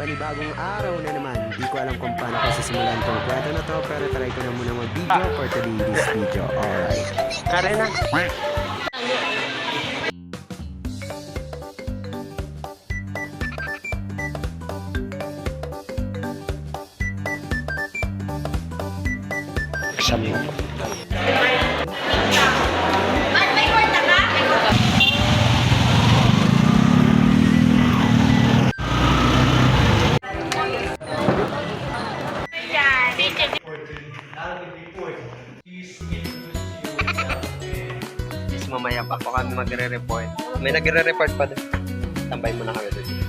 panibagong araw na naman. Di ko alam kung paano ko sisimulan tong kwento na to, pero try ko na muna mag-video for today's video. Alright. Tara na. Exam mo po. Mamaya pa po kami magre-report. May nagre-report pa doon. Tambay muna kami doon.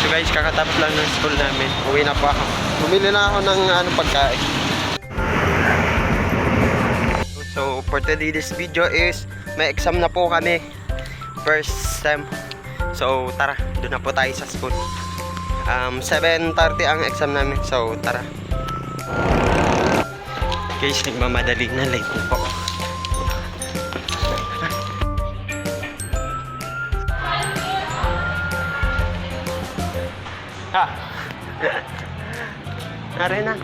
So guys, kakatapos lang ng school namin. Uwi na po ako. Bumili na ako ng pagkain. So for today's video is may exam na po kami. First sem. So tara, doon na po tayo sa school. 7:30 ang exam namin. So tara. Guys, nagmamadali na, late na po. Ha! Nari na.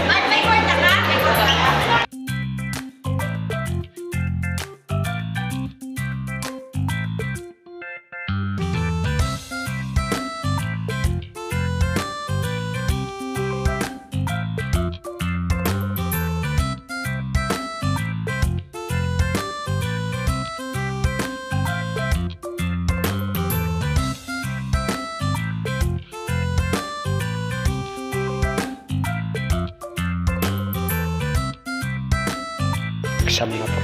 May kwarta ka? Exam na po.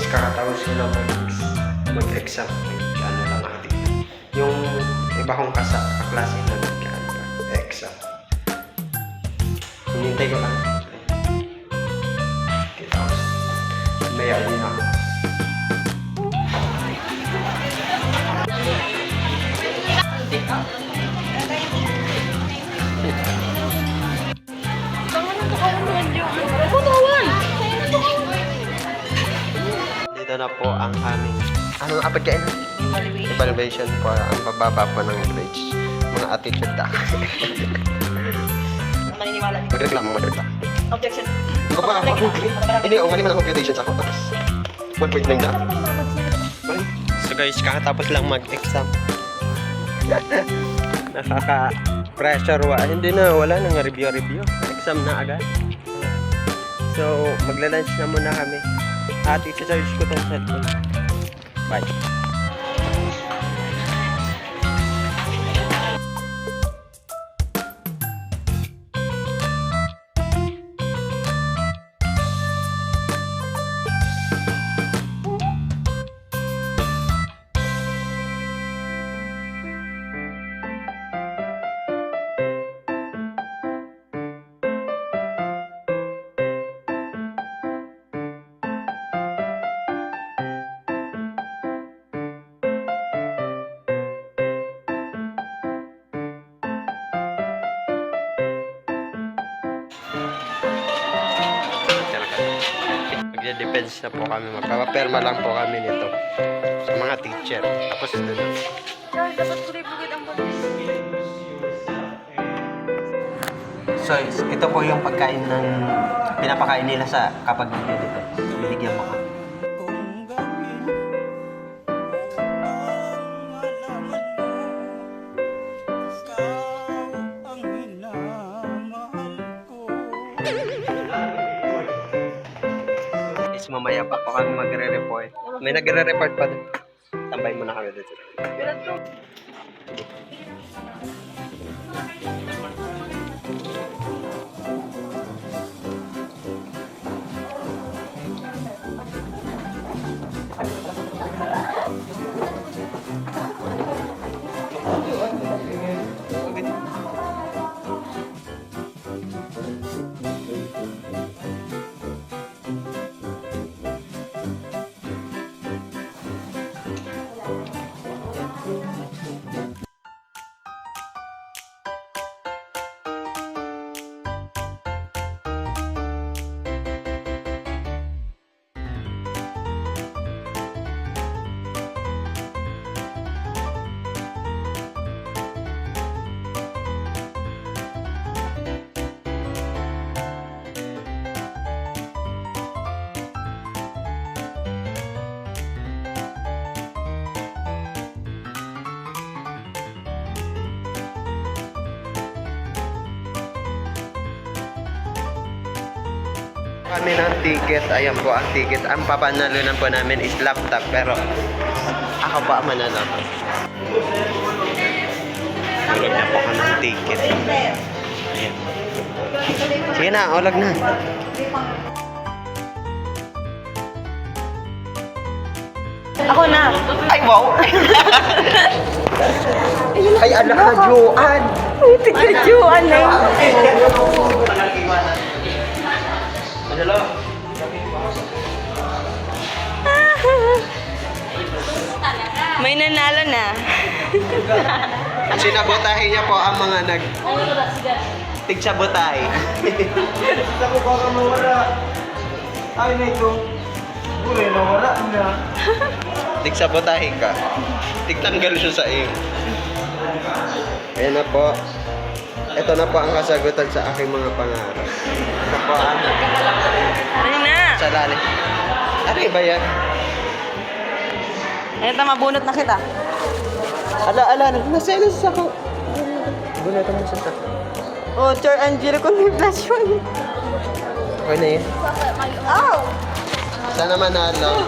Kakatapos ko lang mag-exam. Ano lang natin. Yung iba kong kaklase na exam. Hinintay ko lang. Kita ko. May alin ako. Dito na po ang aming pagkain? Evaluation for ang bababa po ng grades. Mga attitude da. Maniniwala niyo. Magreklamo. Objection. Hindi, mali man ang computation sa ako. Tapos 1.9 na. So guys, kakatapos lang mag-exam. Nakaka-pressure hindi na, wala nang review. Exam na agad. So, magla-lunch na muna kami. At i-charge ko tong cellphone. Bye. magde-defense na po kami. Magpapaperma lang po kami nito sa mga teacher. Tapos doon. Sir, dapat kulay-bugid ang boses. So, ito po yung pagkain ng pinapakain nila sa kapag nagde-defense. Binigyan mo ka. Is mamaya pa po kami magre-report. May nagre-report pa doon. Tambay muna kami doon. Kami ng ticket. Ayan po ang ticket. Ang papanalunan po namin is laptop. Pero ako pa manalo. Ulag na po kami ng ticket. Ayan. Sige na, ulag na. Ako na. Ay, wow! Ay, ala, Joan! Tignan na yun. May nanalo na. Sinabotahe niya po ang mga tigsabotahe. Ako baka mawala. Ay na ito. Ure, nawala na. Tigsabotahe ka. Tigtanggal siya sa iyo. Ayan na po. Ito na po ang kasagutan sa aking mga pangarap. Ito po ang Ano na? sa lalim. Ano ba yan? Ito, mabunot na kita. Ala, naselos ako. Bunatan mo sa sa. Oh, Char Angelo Contemplation. Okay na yun. Oh! Sana manalo.